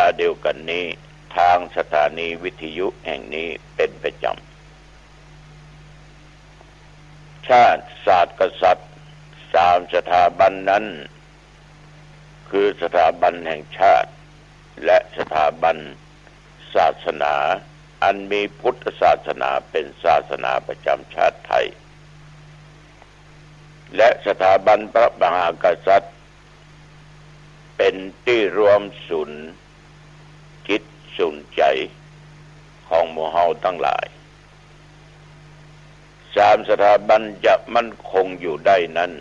าเดียวกันนี้ทางสถานีวิทยุแห่งนี้เป็นประจำชาติศาสตร์กษัตริย์3 สถาบันนั้นคือสถาบันแห่งชาติและสถาบันศาสนาอันมีพุทธศาสนาเป็นศาสนาประจำชาติไทยและสถาบันพระมหากษัตริย์เป็นที่รวมศูนย์จิตศูนย์ใจของหมู่เฮาทั้งหลาย3 สถาบันจะมั่นคงอยู่ได้นั้น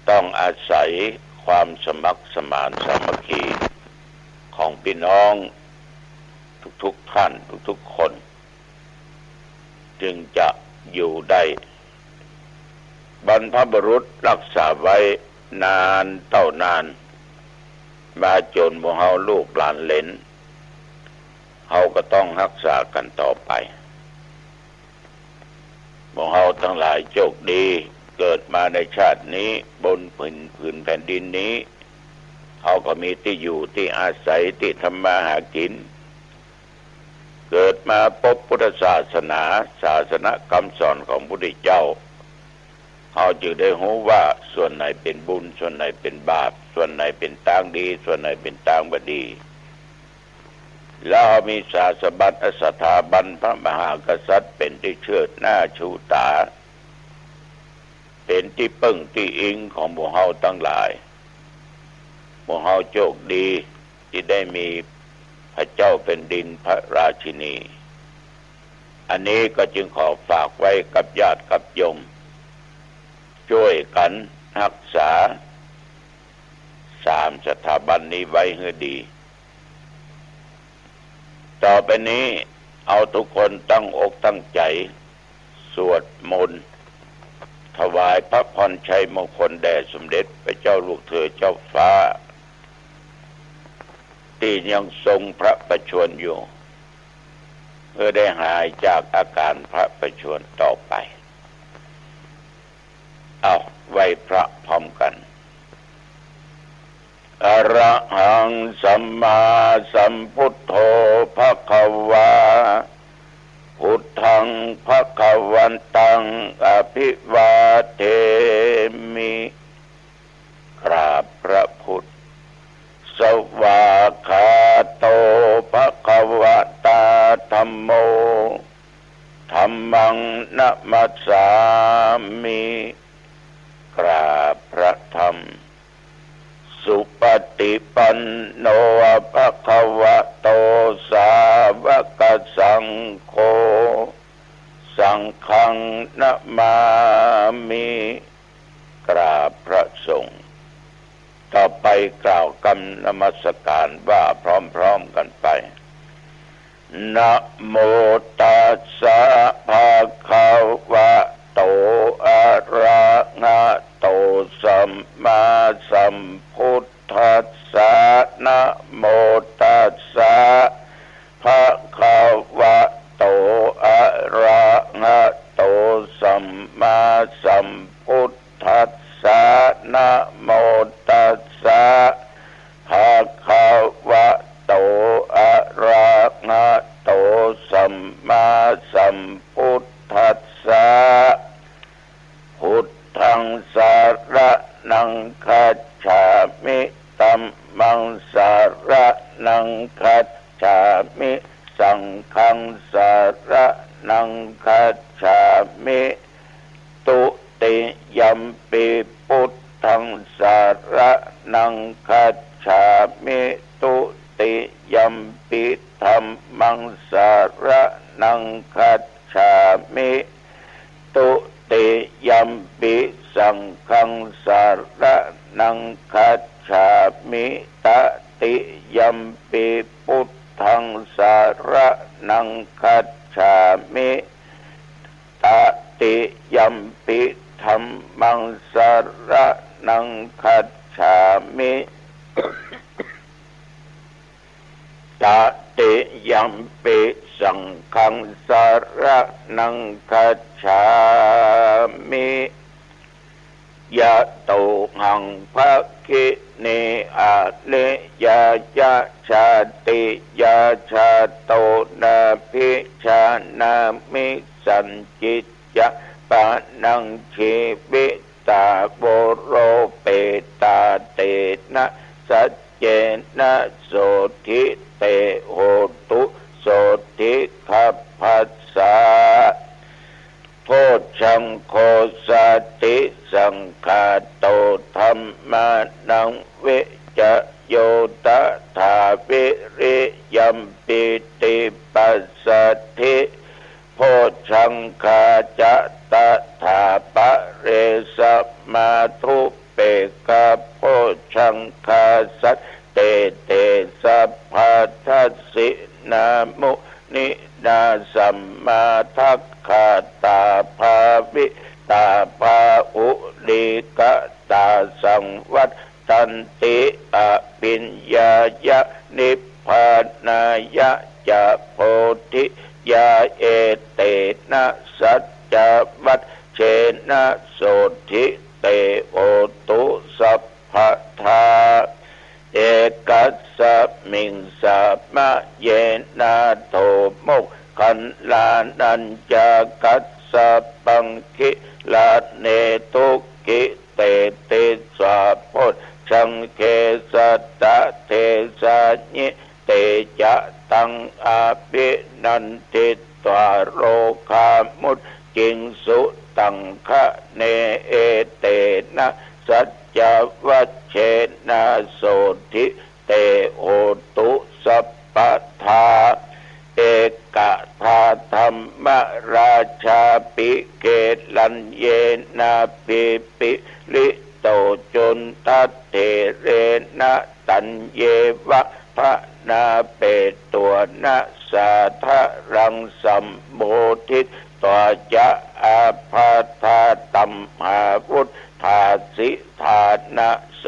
ต้องอาศัยความสมัครสมานสามัคคีของพี่น้องทุกท่านทุกคนจึงจะอยู่ได้บรรพบุรุษรักษาไว้นานเท่านานมาจนหมู่เฮาลูกหลานเหลนเฮาก็ต้องรักษากันต่อไปหมู่เฮาทั้งหลายโชคดีเกิดมาในชาตินี้บนผืนแผ่นดินนี้เฮาก็มีที่อยู่ที่อาศัยที่ทำมาหากินเกิดมาพบพุทธศาสนาศาสนคำสอนของพระพุทธเจ้าเฮาจึงได้รู้ว่าส่วนไหนเป็นบุญส่วนไหนเป็นบาปส่วนไหนเป็นทางดีส่วนไหนเป็นทางบ่ดีแล้วมีศาสถาบันพระมหากษัตริย์เป็นที่เชิดหน้าชูตาเป็นที่พึ่งที่อิงของหมู่เฮาทั้งหลายหมู่เฮาโชคดีที่ได้มีพระเจ้าเป็นดินพระราชินีอันนี้ก็จึงขอฝากไว้กับญาติกับโยมช่วยกันรักษา3 สถาบันนี้ไว้ให้ดีต่อไปนี้เอาทุกคนตั้งอกตั้งใจสวดมนต์ถวายพระพรชัยมงคลแด่สมเด็จพระเจ้าลูกเธอเจ้าฟ้าที่ยังทรงพระประชวรอยู่เพื่อได้หายจากอาการพระประชวรต่อไปเอาไหว้พระพร้อมกันอะระหังสัมมาสัมพุทโธภควาพุทธังภวันตังอภิวาเทมิกราบพระพุทธสวากขาโตภควตาธัมโมธัมมังนะมัสสามิกราบพระธรรมสุปฏิปันโนภควโตสาวกสังโฆสังฆังนะมามิกราบพระสงฆ์ต่อไปกล่าวคำนมัสการว่าพร้อมๆกันไปนะโมตัสสะภะคะวะโตอะระหะโตสัมมาสัมพุทธัสสะนะโมตัสสะภะคะวะโตอะระหะโตสัมมาสัมพุทธัสสะนะโมตัสสะภะคะวะโตอะระหะโตสัมมาสัมพุทธัสสะพุทธังสารนังคัจฉามิธัมมังสารนังคัจฉามิสังฆังสารนังคัจฉามิตุติยัมปิพุทธังสารนังคัจฉามิตุติยัมปิธัมมังสารนังคัจฉามิตุติยัมปิสังฆังสารนังคัจฉามิตติยัมปิพุทธังสารนังคัจฉามิตติยัมปิธัมมังสารนังคัจฉามิตติยัมปิสังฆังสารนังคัจฉามิ ยะโตหังภะคิเนอะเลยายะชาติยาชาโตนาภิชานามิสันจิตยะปะนังชีวิตาโบโรเปตาเตนะสัจเจนะโสทิเตโหตุโสทิขัพพัสสะโพชังโคสติสังฆาโตธัมมานังเวจโยตถาวิริยัมปิติปัสสธิโพชังคาจะตถาปะเรสมาทุเปกะโพชังคาสัตเตเตสัพพะทัสสินามุนินาสัมมาทัคขาตาภาวิตาภาอุลิกตาสังวัตตันติอภิญญายะนิพพานายะจะโพธิยาเอเตนะสัจจวัตเชนะโสธิเตโอตุสัพพทาเอกัสสมิงสามะเยนะโทโมกขันลานัญจกัสสะปังคิลาเนตุกิเตติสาโพชังเคสัตตะเทสะญิเตจะตังอาภินันติตวารโรคามุตจิงสุตังคะเนเอเตนะสัจจวัชเชนะโสธิเตโหตุสัพพทาเอกทาธรรมราชาปิเกลันเยนะปิปิลิโตจุนทัตเถเรนะตัญเยวะพระนาเปตัวนะสาทะรังสัมโมทิตตัวจะอาภาธาตัมหาวุธาสิธานะโส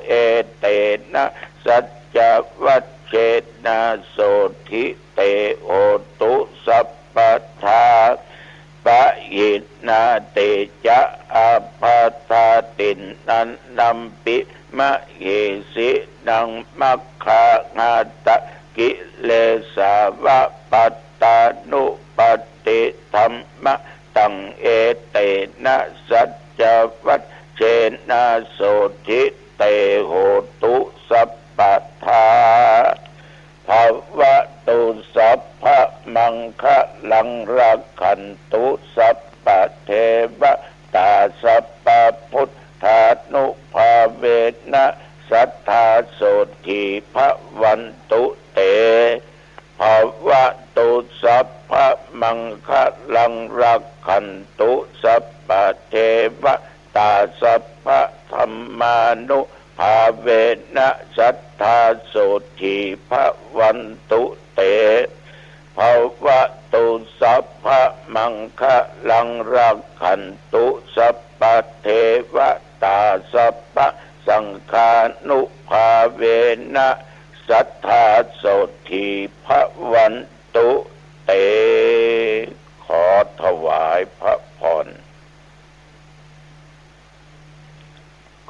เอเตนะสัจจวัชเชนะโสธิเตโอตุสัพพทาปะหินาเตจะอาภาธาตินนันนัมปิมะเหสินังมัคคานาตะกิเลสาวะปัตตานุปติธัมมะตังเอเตนะสัจจวัชเชนะโสธิเตโหตุสัพพทาภวะตุสัพพะมังคะลังรักขันตุสัพพะเทวตาสัพพะพุทธานุภาเวนะสัทธาโสธีภวันตุเตภวะตุสัพพะมังคะลังรักขันตุสัพพะเทวตาสัพพะธัมมานุภาเวนะสัทธาโสธีภวันตุเตภวะตุสัพพะมังคะลังรักขันตุสัพพะเทวตาสัพพะสังฆานุภาเวนะสัทธาโสธีภวันตุเตขอถวายพระพร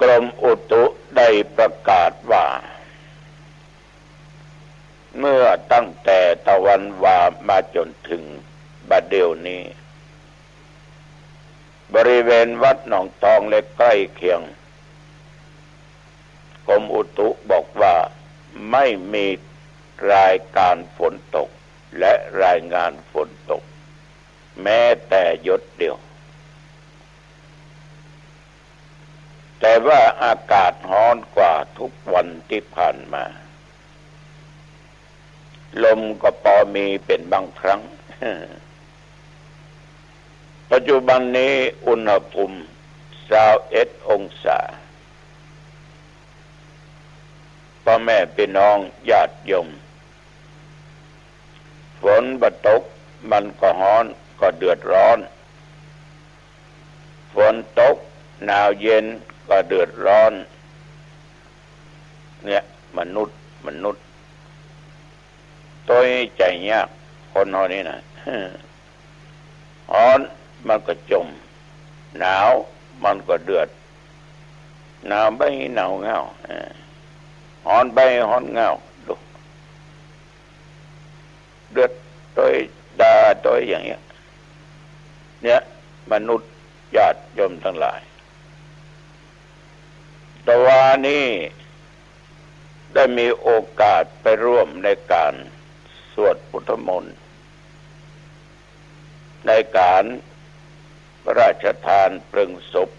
กรมอุตุได้ประกาศว่าเมื่อตั้งแต่ตะวันวามาจนถึงบัดเดี๋ยวนี้บริเวณวัดหนองทองและใกล้เคียงกรมอุตุบอกว่าไม่มีรายการฝนตกและรายงานฝนตกแม้แต่หยดเดียวแต่ว่าอากาศร้อนกว่าทุกวันที่ผ่านมาลมก็พอมีเป็นบางครั้ง ปัจจุบันนี้อุณหภูมิ21 องศาพ่อแม่พี่น้องญาติโยมฝนบ่ตกมันก็ร้อนก็เดือดร้อนฝนตกหนาวเย็นก็เดือดร้อนเนี่ยมนุษย์ตัวใจยากคนเฮานี่นะร้อนมันก็จมหนาวมันก็เดือด หนาวใบหนาวเงาหอนใบหอนเงาดูเดือดตัวดาตัวอย่างเงี้ยเนี่ยมนุษย์ญาติโยมทั้งหลายแต่ว่านี้ได้มีโอกาสไปร่วมในการสวดพุทธมนต์ในการพระราชทานเพลิงศพ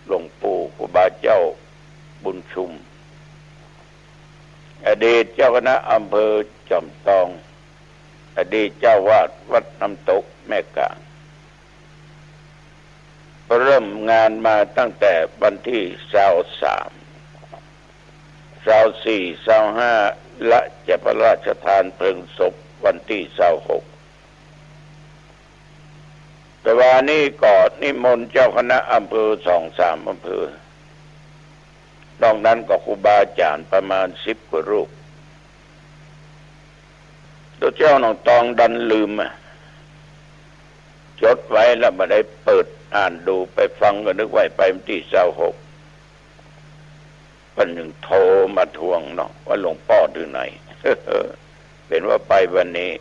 หลวงปู่ครูบาเจ้าบุญชุมอดีตเจ้าคณะอำเภอจอมทองอดีตเจ้าวาดวัดน้ำตกแม่กลางเริ่มงานมาตั้งแต่วันที่23 24 25และจะพระราชทานเพลิงศพวันที่26แต่ว่านี้ก็นิมนต์เจ้าคณะอำเภอ2-3 อำเภอนอกนั้นก็ครูบาอาจารย์ประมาณ10 กว่ารูปตัวเจ้าหนองตองดันลืมจดไว้แล้วมาได้เปิดอ่านดูไปฟังก็นึกไว้ไปวันที่26วันหนึ่งโทรมาทวงเนาะว่าหลวงพ่อถึงไหน เป็นว่าไปวันนี้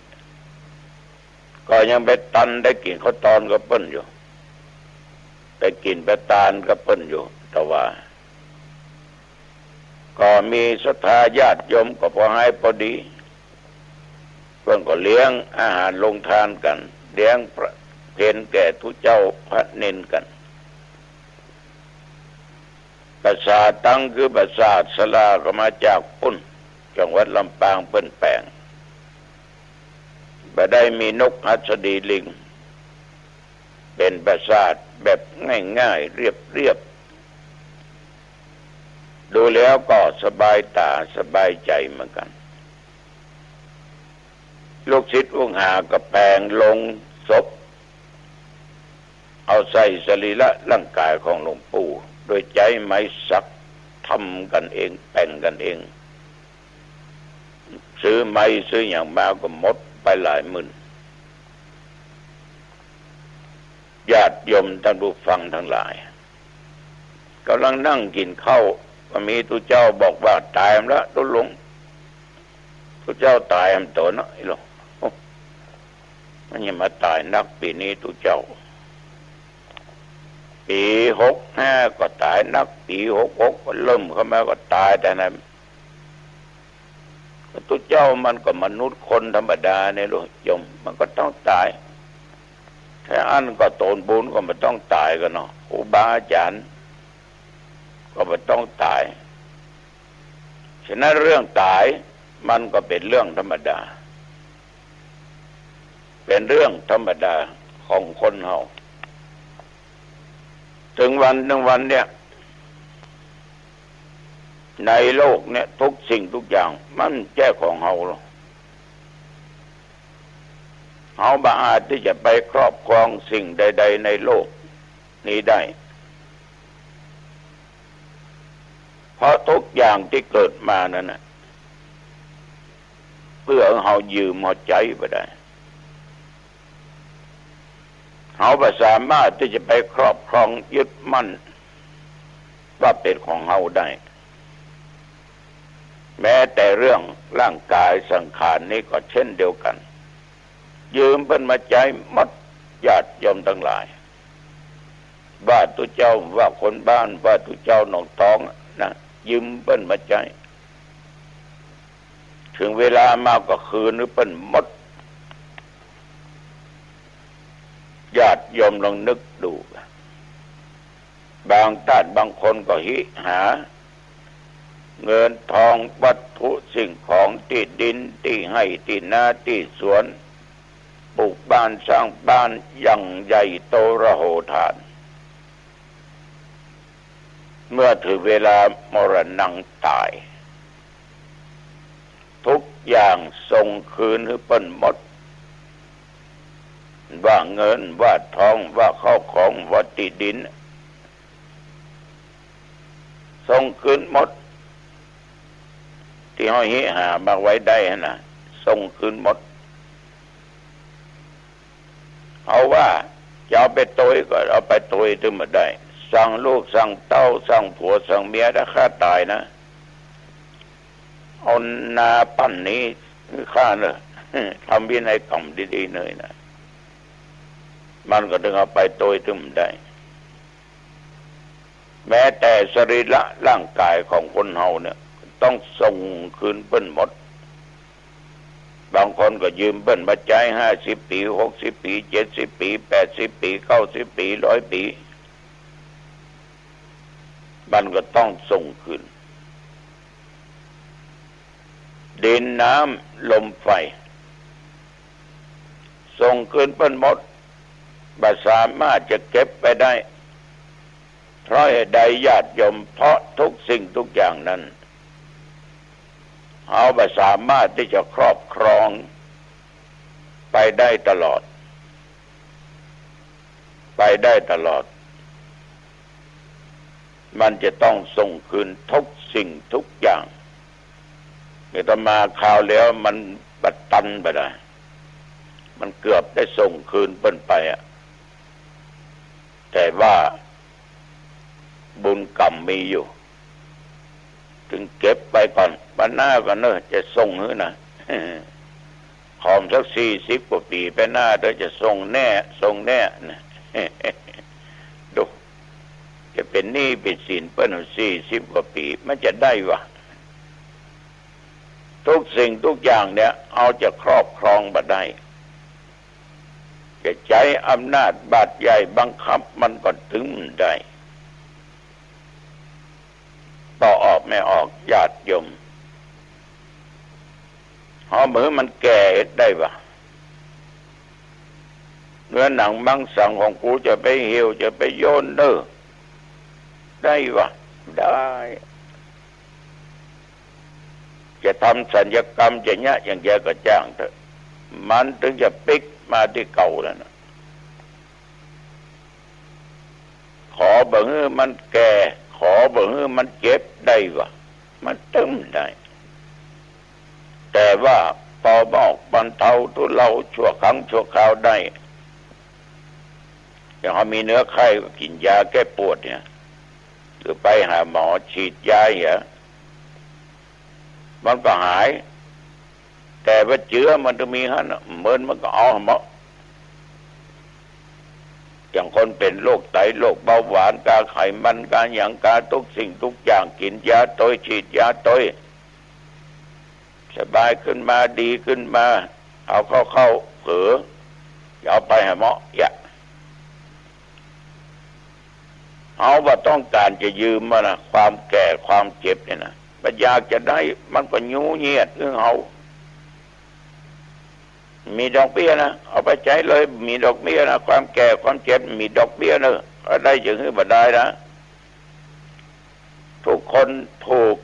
ก็ยังไปตันได้กินข้าวตอนกับเปิ้นอยู่ไปกินไปตาลกับเปิ้นอยู่แต่ว่าก็มีศรัทธาญาติโยมก็พอให้พอดีเพิ่นก็เลี้ยงอาหารลงทานกันเลี้ยงเพลแก่ทุเจ้าพระเนนกันปราสาทตั้งคือปราสาทสลาก็มาจากปุ้นจังหวัดลำปางเปิ้นแปลงบ่ได้มีนกหัสดีลิงเป็นปราสาทแบบง่ายๆเรียบๆดูแล้วก็สบายตาสบายใจเหมือนกันลูกศิษย์องค์หาก็แปลงลงศพเอาใส่สรีระร่างกายของหลวงปู่โดยใจไม้สักทำกันเองแต่งกันเองซื้อไม้ซื้ออย่างมาก็หมดไปหลายหมื่นญาติโยมท่านผู้ฟังทั้งหลายกำลังนั่งกินข้าวก็มีตุเจ้าบอกว่าตายแล้วตุลงตุเจ้าตายอันโตเนาะไอ้หลงมันยังมาตายนักปีนี้ตุเจ้าปี65ก็ตายนักปี66ก็เริ่มเข้ามาก็ตายแต่นั้นตุเจ้ามันก็มนุษย์คนธรรมดาเนี่ยลูกโยมมันก็ต้องตายแค่อันก็โตนบุญก็มันต้องตายกันเนาะครูบาอาจารย์ก็มันต้องตายฉะนั้นเรื่องตายมันก็เป็นเรื่องธรรมดาเป็นเรื่องธรรมดาของคนเฮาถึงวันหนึ่งวันเนี่ยในโลกเนี่ยทุกสิ่งทุกอย่างมันแจ้ของเฮาหรอกเฮาบ่อาจที่จะไปครอบครองสิ่งใดๆในโลกนี้ได้เพราะทุกอย่างที่เกิดมานั่นน่ะเพื่อเฮายืมเฮาใจไปได้เฮาบ่สามารถที่จะไปครอบครองยึดมั่นว่าเป็นของเฮาได้แม้แต่เรื่องร่างกายสังขารนี้ก็เช่นเดียวกันยืมเพิ่นมาใจหมดญาติโยมทั้งหลายว่าตุเจ้าว่าคนบ้านว่าตุเจ้าหนองตองนะยืมเพิ่นมาใจถึงเวลามาก็คืนหรือเพิ่นหมดญาติโยมลองนึกดูบางท่านบางคนก็หิหาเงินทองวัตถุสิ่งของที่ดินที่ให้ที่นาที่สวนปลูกบ้านสร้างบ้านอย่างใหญ่โตระโหฐานเมื่อถึงเวลามรณะตายทุกอย่างส่งคืนให้เปิ้นหมดว่าเงินว่าทองว่าข้าวของว่าที่ดินส่งคืนหมดที่ห้อยหิหามาไว้ได้นะส่งคืนหมดเอาว่าจะเอาไปโตยก็เอาไปโตยถึงมาได้ สั่งลูกสั่งเต้าสั่งผัวสั่งเมียถ้าฆ่าตายนะเอานาปั้นนี้ฆ่าเนอะทำวินัยกรรมดีๆเลยนะมันก็ถึงเอาไปโดยถึงได้แม้แต่สรีระร่างกายของคนเฮาเนี่ยต้องส่งคืนเปิ้นหมดบางคนก็ยืมเปิ้นมาใช้50 ปี60 ปี70 ปี80 ปี90 ปี100 ปีมันก็ต้องส่งคืนดินน้ำลมไฟส่งคืนเปิ้นหมดบ่สามารถจะเก็บไปได้เพราะเหตุใดญาติโยมเพราะทุกสิ่งทุกอย่างนั้นเอาบ่สามารถที่จะครอบครองไปได้ตลอดไปได้ตลอดมันจะต้องส่งคืนทุกสิ่งทุกอย่างเนี่ยต่อมาข่าวแล้วมันบัดตันไปได้มันเกือบได้ส่งคืนเปิ้นไปอ่ะแต่ว่าบุญกรรมมีอยู่ถึงเก็บไปก่อนวันหน้าก็เนอะจะส่งให้นะขอมสัก40 กว่าปีไปหน้าเดี๋ยวจะส่งแน่ส่งแน่นะดูจะเป็นหนี้เป็นสินเปิ้น40 กว่าปีมันจะได้วะทุกสิ่งทุกอย่างเนี่ยเอาจะครอบครองมาได้จะใช้อำนาจบาดใหญ่บังคับมันก็ถึงได้ต่อออกไม่ออกญาติโยมหอมือมันแก่ได้ปะเนื้อหนังมังสังของกูจะไปเหี่ยวจะไปโยนเด้อได้ปะได้จะทำสัญญกรรมจะเนี้ยอย่างแกก็จ้างเถอะมันถึงจะปิกมาที่เก่าแล้วนะขอบ่ฮื้อมันแก่ขอบ่ฮื้อมันเจ็บได้วะมันตึ้มได้แต่ว่าพอบอกบรรเทาทุเลาชั่วครั้งชั่วคราวได้อย่างเขามีเนื้อไข้ก็กินยาแก้ปวดเนี่ยหรือไปหาหมอฉีดยาเนี่ยมันก็หายแต่ว่าเชื้อมันจะมีฮะเหมือนมันก็เอาหมออย่างคนเป็นโรคไตโรคเบาหวานกาไขมันกาอย่างกาทุกสิ่งทุกอย่างกินยาต้อยฉีดยาต้อยสบายขึ้นมาดีขึ้นมาเอาเข้าเผลอเอาไปหาหมออย่าเอาว่าต้องการจะยืมมานะความแก่ความเจ็บเนี่ยนะมันอยากจะได้มันก็ยูเงียดเรื่องเอามีดอกเบี้ยนะเอาไปใช้เลยมีดอกเบี้ยนะความแก่ความเจ็บมีดอกเบี้ยเนอะก็ได้จึงให้บัดได้นะทุกคนถูก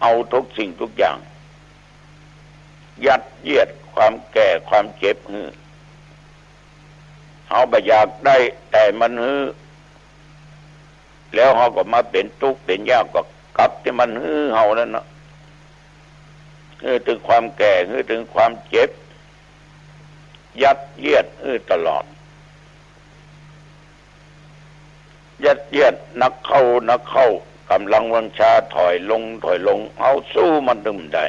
เอาทุกสิ่งทุกอย่างยัดเยียดความแก่ความเจ็บเอาไปอยากได้แต่มันแล้วเขาก็มาเป็นทุกข์เป็นยากก็กลับที่มันเฮานั่นนะถึงความแก่ถึงความเจ็บยัดเยียดตลอดยัดเยียดนักเข้ากำลังวังชาถอยลงเอาสู้มันดึงได้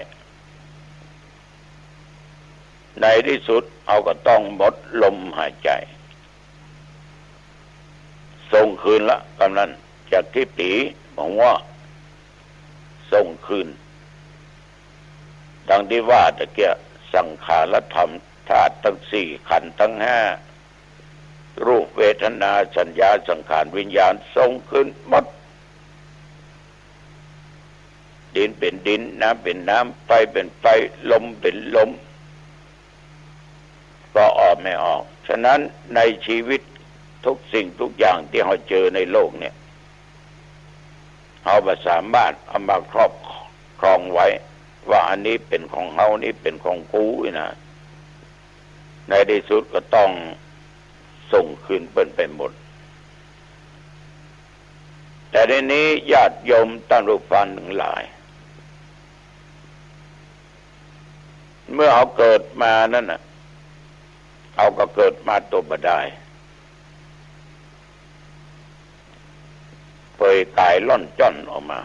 ในที่สุดเอาก็ต้องหมดลมหายใจส่งคืนละกำนันจากที่ปีบอกว่าส่งคืนดังที่ว่าตะเกียสังขารธรรมธาตุทั้ง4ขันธ์ทั้ง5รูปเวทนาสัญญาสังขารวิญญาณส่งคืนหมดดินเป็นดินน้ำเป็นน้ำไฟเป็นไฟลมเป็นลมก็ออกไม่ออกฉะนั้นในชีวิตทุกสิ่งทุกอย่างที่เราเจอในโลกเนี่ยเราสามารถเอามาครอบครองไว้ว่าอันนี้เป็นของเรานี่เป็นของกูนะในที่สุดก็ต้องส่งคืนเปิ้นไปหมดแต่ในนี้ญาติโยมตั้งรูปฟันทั้งหลายเมื่อเขาเกิดมานั่นน่ะ เอาก็เกิดมาตัวบ่ได้เปยกายล่อนจ้อนออกมา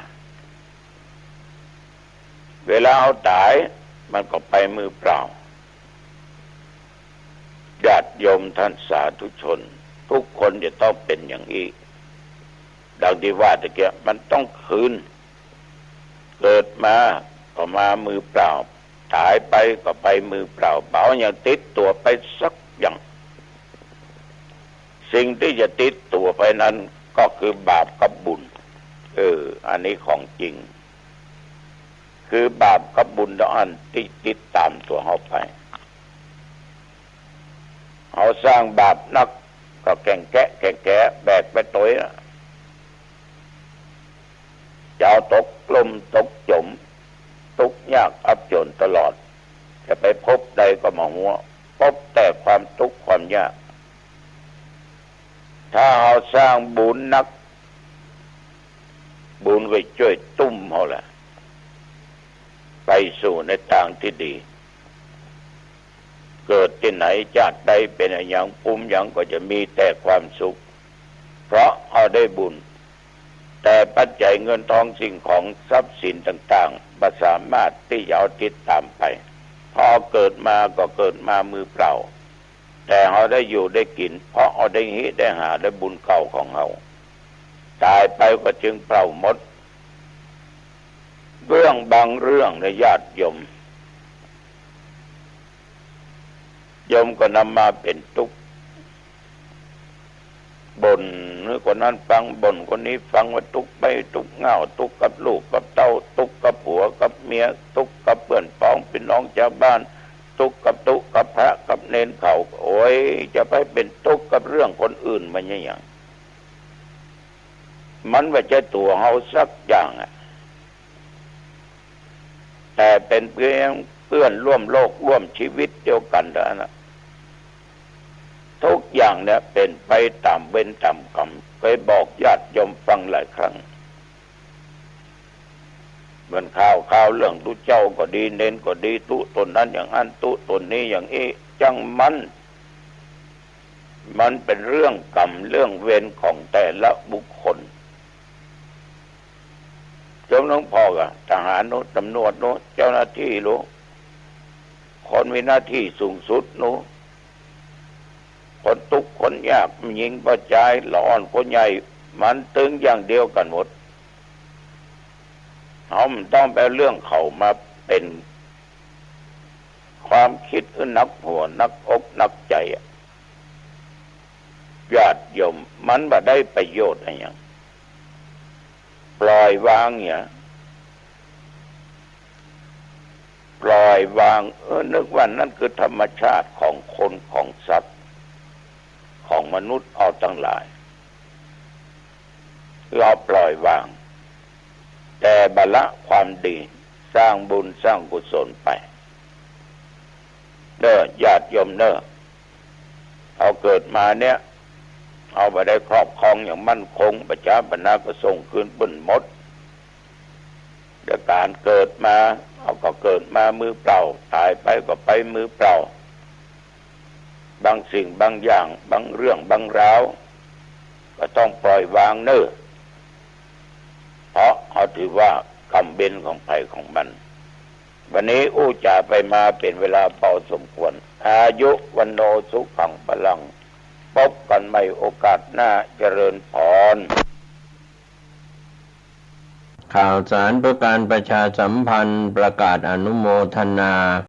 เวลาเอาตายมันก็ไปมือเปล่าญาติโยมท่านสาธุชนทุกคนจะต้องเป็นอย่างนี้ดังที่ว่าตะเกียบมันต้องคืนเกิดมาก็มามือเปล่าตายไปก็ไปมือเปล่าเปล่าอย่างติดตัวไปสักอย่างสิ่งที่จะติดตัวไปนั้นก็คือบาปกับบุญอันนี้ของจริงคือบาปกับบุญต้องอันที่ติดตามตัวเขาไปเขาสร้างบาปนักก็แก่งแกะแบกไปตัวนะจะเอาตกกลุ่มตกจมทุกข์ยากอับจนตลอดจะไปพบใดก็มาหัวพบแต่ความทุกข์ความยากถ้าเราสร้างบุญนักบุญก็ช่วยตุ้มเขาแหละไปสู่ในทางที่ดีเกิดที่ไหนชาติใดเป็นอย่างปุ่มอย่างก็จะมีแต่ความสุขเพราะเอาได้บุญแต่ปัจจัยเงินทองสิ่งของทรัพย์สินต่างๆไม่สามารถที่จะเอาติดตามไปพอเกิดมาก็เกิดมามือเปล่าแต่เขาได้อยู่ได้กินเพราะเขาได้หิได้หาได้บุญเก่าของเขาตายไปก็จึงเปล่าหมดเรื่องบางเรื่องในญาติโยมก็นำมาเป็นทุกข์บ่นหรือคนนั้นฟังบ่นคนนี้ฟังว่าทุกข์ไปทุกข์เหงาทุกข์กับลูกกับเต้าทุกข์กับผัวกับเมียทุกข์กับเพื่อนพ้องพี่น้องชาวบ้านทุกข์กับพระกับเนนเขาโอ้ยจะไปเป็นทุกข์กับเรื่องคนอื่นมันอย่างมันว่าจะตัวเฮาสักอย่างแต่เป็นเพื่อนร่วมโลกร่วมชีวิตเดียวกันนะทุกอย่างเนี่ยเป็นไปตามเวรตามกรรมเคยบอกญาติโยมฟังหลายครั้งเหมือนข่าวเรื่องตุเจ้าก็ดีเน้นก็ดีตุตนนั้นอย่างนั้นตุตนนี้อย่างนี้จังมันเป็นเรื่องกรรมเรื่องเวรของแต่ละบุคคลโยมหลวงพ่อก็ทหารโน้ตำรวจโน้เจ้าหน้าที่โน้คนมีหน้าที่สูงสุดโน้คนทุกข์คนยากยิงประจายหลอนคนใหญ่มันตึงอย่างเดียวกันหมดเขาต้องไปเรื่องเขามาเป็นความคิดนักหัวนักอกนักใจญาติโยมมันบ่ได้ประโยชน์อะไรอย่างปล่อยวางเนี่ยปล่อยวางนึกว่านั่นคือธรรมชาติของคนของสัตว์ของมนุษย์เอาทั้งหลายเราปล่อยวางแต่บละความดีสร้างบุญสร้างกุศลไปญาติโยมเอาเกิดมาเนี่ยเอาไปได้ครอบครองอย่างมั่นคงประชาบรรณาก็ส่งคืนบุญหมดแต่การเกิดมาเอาก็เกิดมามือเปล่าตายไปก็ไปมือเปล่าบางสิ่งบางอย่างบางเรื่องบางราวก็ต้องปล่อยวางเพราะเขาถือว่ากรรมเบญของภัยของมันวันนี้อู้จ่าไปมาเป็นเวลาพอสมควรอายุวันโนสุขังพลังพบกันใหม่โอกาสหน้าเจริญพรข่าวสารเพื่อการประชาสัมพันธ์ประกาศอนุโมทนา